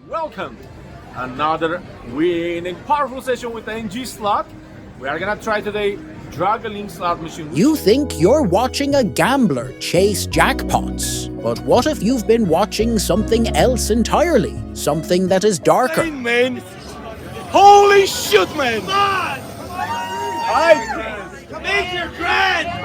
Welcome! Another winning powerful session with NG slot. We are gonna try today juggling slot machine. You think you're watching a gambler chase jackpots, but what if you've been watching something else entirely? Something that is darker. Hey, man! Holy shit, man! Make your grand!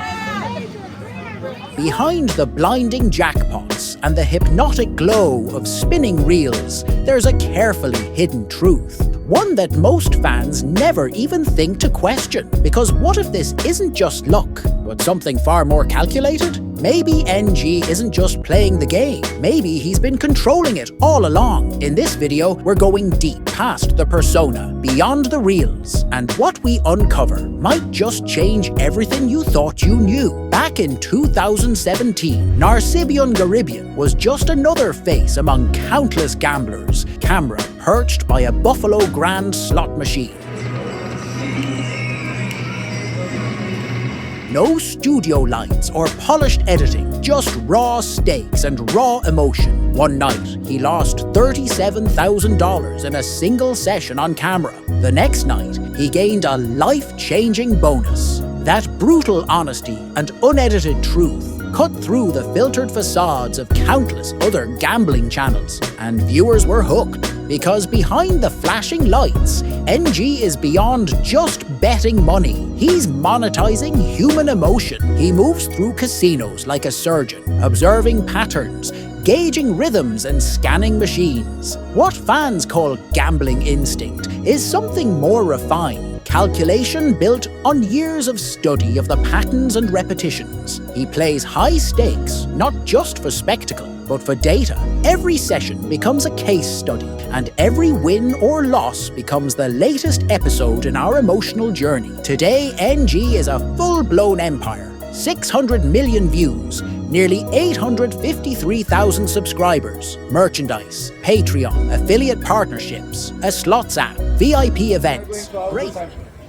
Behind the blinding jackpots and the hypnotic glow of spinning reels, there's a carefully hidden truth. One that most fans never even think to question. Because what if this isn't just luck, but something far more calculated? Maybe NG isn't just playing the game. Maybe he's been controlling it all along. In this video, we're going deep past the persona, beyond the reels, and what we uncover might just change everything you thought you knew. Back in 2017, Narcibian Garibian was just another face among countless gamblers, camera perched by a Buffalo Grand slot machine. No studio lights or polished editing, just raw stakes and raw emotion. One night, he lost $37,000 in a single session on camera. The next night, he gained a life-changing bonus. That brutal honesty and unedited truth cut through the filtered facades of countless other gambling channels, and viewers were hooked. Because behind the flashing lights, NG is beyond just betting money. He's monetizing human emotion. He moves through casinos like a surgeon, observing patterns, gauging rhythms and scanning machines. What fans call gambling instinct is something more refined. Calculation built on years of study of the patterns and repetitions. He plays high stakes, not just for spectacle, but for data. Every session becomes a case study, and every win or loss becomes the latest episode in our emotional journey. Today, NG is a full-blown empire. 600 million views, nearly 853,000 subscribers, merchandise, Patreon, affiliate partnerships, a slots app, VIP events. Great.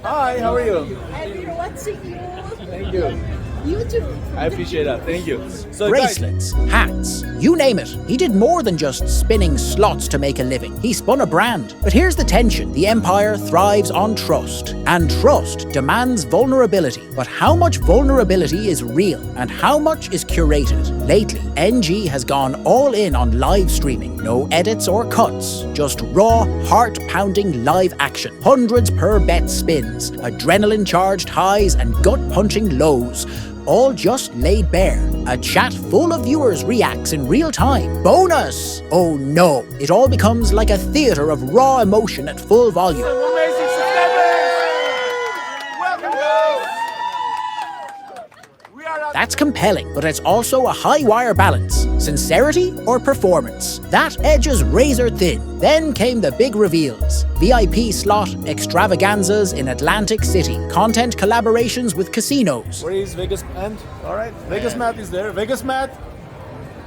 Hi, how are you? I've been watching you. Thank you. YouTube. I appreciate that. Thank you. So Bracelets, hats, you name it. He did more than just spinning slots to make a living. He spun a brand. But here's the tension. The empire thrives on trust, and trust demands vulnerability. But how much vulnerability is real, and how much is curated? Lately, NG has gone all in on live streaming. No edits or cuts, just raw, heart-pounding live action. Hundreds per bet spins, adrenaline-charged highs and gut-punching lows. All just laid bare. A chat full of viewers reacts in real time. Bonus! Oh no, it all becomes like a theater of raw emotion at full volume. amazing subscribers! Welcome, guys! We are at That's compelling, but it's also a high-wire balance. Sincerity or performance? That edge is razor thin. Then came the big reveals. VIP slot extravaganzas in Atlantic City. Content collaborations with casinos. Where is Vegas Matt? Alright, Vegas Matt is there. Vegas Matt,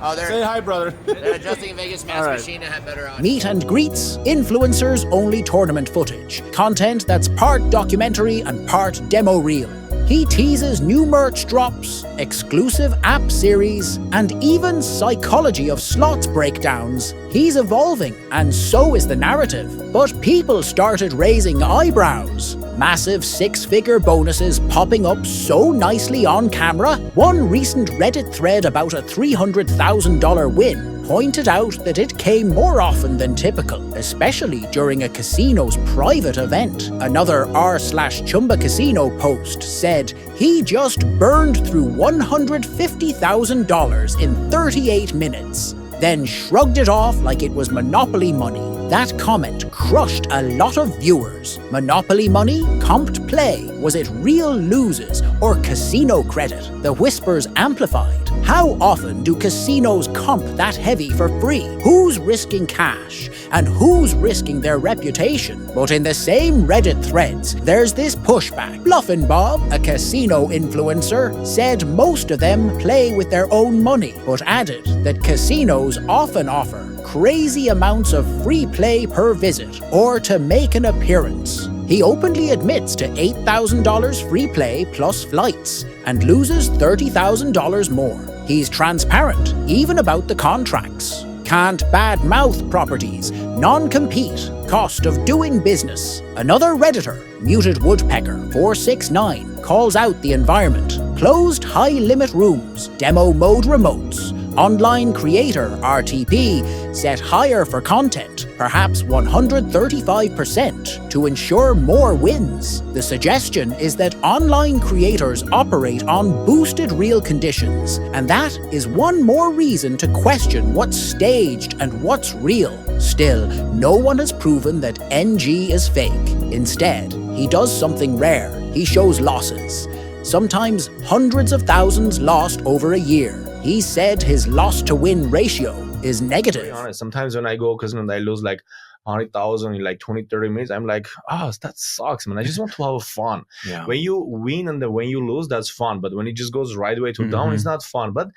Oh, say hi, brother. they're adjusting Vegas Mass All right. Machine to have better odds. Meet and greets, influencers-only tournament footage. Content that's part documentary and part demo reel. He teases new merch drops, exclusive app series, and even psychology of slots breakdowns. He's evolving, and so is the narrative. But people started raising eyebrows. Massive six-figure bonuses popping up so nicely on camera. One recent Reddit thread about a $300,000 win pointed out that it came more often than typical, especially during a casino's private event. Another r/Chumba Casino post said he just burned through $150,000 in 38 minutes, then shrugged it off like it was Monopoly money. That comment crushed a lot of viewers. Monopoly money? Comped play? Was it real losers or casino credit? The whispers amplified. How often do casinos comp that heavy for free? Who's risking cash? And who's risking their reputation? But in the same Reddit threads, there's this pushback. Bluffin' Bob, a casino influencer, said most of them play with their own money, but added that casinos often offer crazy amounts of free play per visit or to make an appearance. He openly admits to $8,000 free play plus flights and loses $30,000 more. He's transparent, even about the contracts. can't badmouth properties, non-compete, cost of doing business. Another Redditor, Muted Woodpecker 469, calls out the environment. Closed high-limit rooms, demo mode remotes, online creator RTP set higher for content, perhaps 135%, to ensure more wins. The suggestion is that online creators operate on boosted real conditions, and that is one more reason to question what's staged and what's real. Still, no one has proven that NG is fake. Instead, he does something rare. He shows losses. Sometimes hundreds of thousands lost over a year. He said his loss-to-win ratio is negative. To be honest, sometimes when I go casino and I lose like 100,000 in like 20-30 minutes, I'm like, that sucks, man. I just want to have fun. Yeah. When you win and then when you lose, that's fun. But when it just goes right away to down, it's not fun. But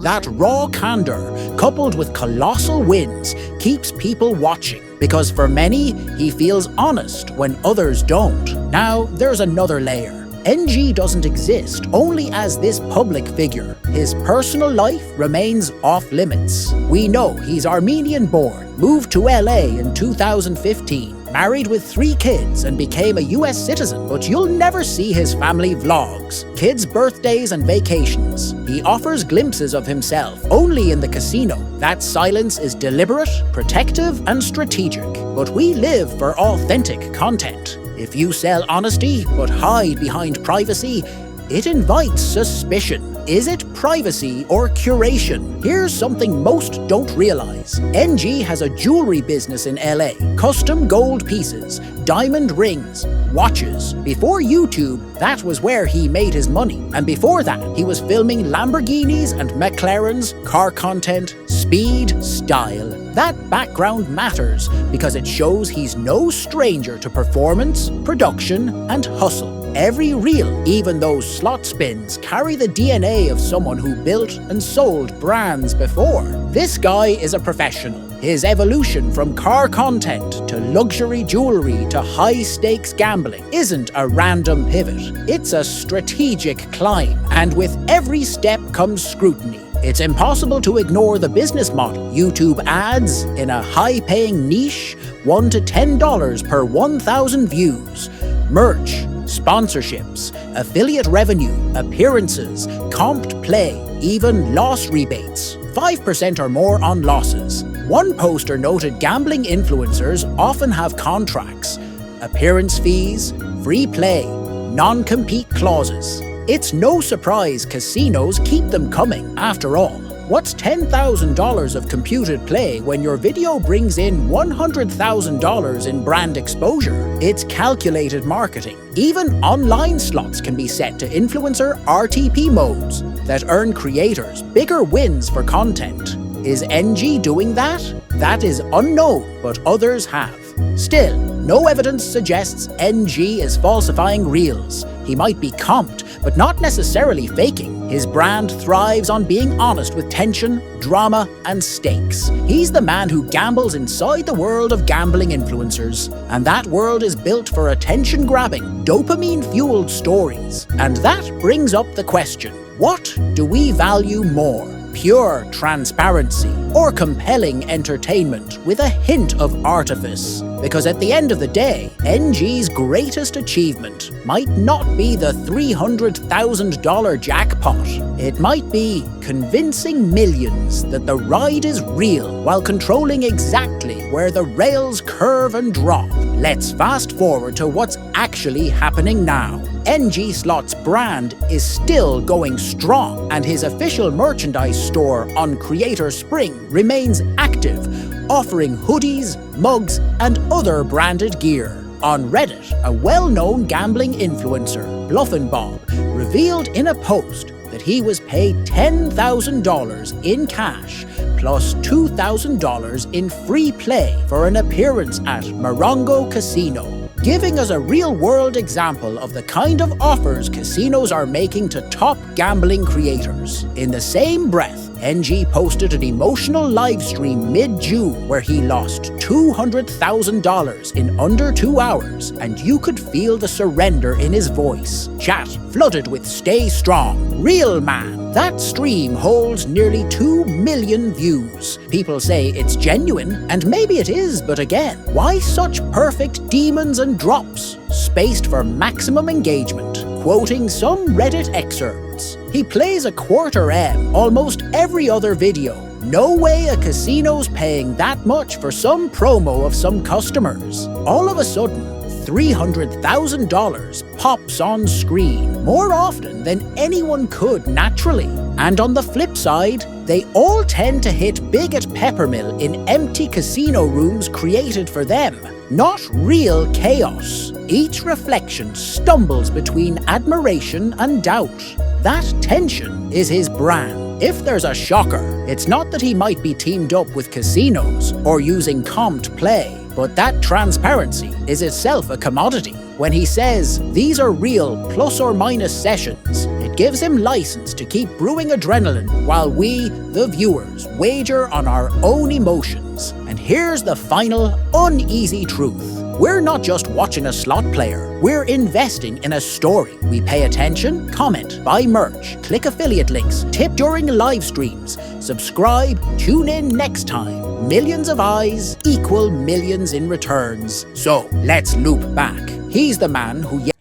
that raw candor, coupled with colossal wins, keeps people watching. Because for many, he feels honest when others don't. Now, there's another layer. NG doesn't exist only as this public figure. His personal life remains off limits. We know he's Armenian-born, moved to LA in 2015, married with 3 kids and became a US citizen, but you'll never see his family vlogs, kids' birthdays and vacations. He offers glimpses of himself only in the casino. That silence is deliberate, protective and strategic. But we live for authentic content. If you sell honesty but hide behind privacy, it invites suspicion. Is it privacy or curation? Here's something most don't realize. NG has a jewelry business in LA. Custom gold pieces, diamond rings, watches. Before YouTube, that was where he made his money. And before that, he was filming Lamborghinis and McLarens, car content, speed, style. That background matters because it shows he's no stranger to performance, production, and hustle. Every reel, even those slot spins, carry the DNA of someone who built and sold brands before. This guy is a professional. His evolution from car content to luxury jewelry to high-stakes gambling isn't a random pivot. It's a strategic climb, and with every step comes scrutiny. It's impossible to ignore the business model. YouTube ads in a high-paying niche, $1 to $10 per 1,000 views. Merch, sponsorships, affiliate revenue, appearances, comped play, even loss rebates. 5% or more on losses. One poster noted gambling influencers often have contracts, appearance fees, free play, non-compete clauses. It's no surprise casinos keep them coming, after all. What's $10,000 of computed play when your video brings in $100,000 in brand exposure? It's calculated marketing. Even online slots can be set to influencer RTP modes that earn creators bigger wins for content. Is NG doing that? That is unknown, but others have. Still, no evidence suggests NG is falsifying reels. He might be comped, but not necessarily faking. His brand thrives on being honest with tension, drama, and stakes. He's the man who gambles inside the world of gambling influencers. And that world is built for attention-grabbing, dopamine-fueled stories. And that brings up the question, what do we value more? Pure transparency or compelling entertainment with a hint of artifice? Because at the end of the day, NG's greatest achievement might not be the $300,000 jackpot. It might be convincing millions that the ride is real while controlling exactly where the rails curve and drop. Let's fast forward to what's actually happening now. NG Slot's brand is still going strong, and his official merchandise store on Creator Spring remains active, offering hoodies, mugs, and other branded gear. On Reddit, a well-known gambling influencer, Bluffin' Bob, revealed in a post that he was paid $10,000 in cash plus $2,000 in free play for an appearance at Morongo Casino, giving us a real-world example of the kind of offers casinos are making to top gambling creators. In the same breath, NG posted an emotional livestream mid-June where he lost $200,000 in under 2 hours, and you could feel the surrender in his voice. Chat flooded with "Stay strong, real man, That stream holds nearly 2 million views. People say it's genuine, and maybe it is, but again, why such perfect demons and drops, spaced for maximum engagement? Quoting some Reddit excerpts, he plays a $250,000 almost every other video. No way a casino's paying that much for some promo of some customers. All of a sudden, $300,000 pops on screen more often than anyone could naturally. And on the flip side, they all tend to hit big at Peppermill in empty casino rooms created for them. Not real chaos. Each reflection stumbles between admiration and doubt. That tension is his brand. If there's a shocker, it's not that he might be teamed up with casinos or using comped play, but that transparency is itself a commodity. When he says these are real plus or minus sessions, it gives him license to keep brewing adrenaline while we, the viewers, wager on our own emotions. And here's the final, uneasy truth. We're not just watching a slot player, we're investing in a story. We pay attention, comment, buy merch, click affiliate links, tip during live streams, subscribe, tune in next time. Millions of eyes equal millions in returns. So let's loop back. He's the man who It's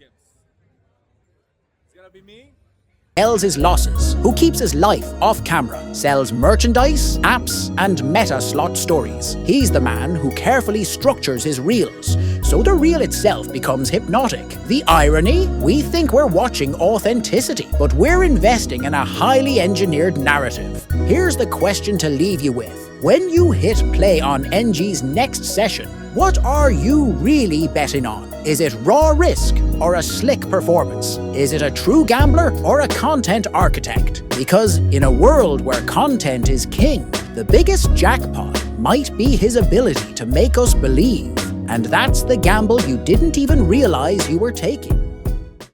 gonna be me. yells his losses, who keeps his life off camera, sells merchandise, apps, and meta slot stories. He's the man who carefully structures his reels, so the reel itself becomes hypnotic. The irony? We think we're watching authenticity, but we're investing in a highly engineered narrative. Here's the question to leave you with. When you hit play on NG's next session, what are you really betting on? Is it raw risk or a slick performance? Is it a true gambler or a content architect? Because in a world where content is king, the biggest jackpot might be his ability to make us believe. And that's the gamble you didn't even realize you were taking.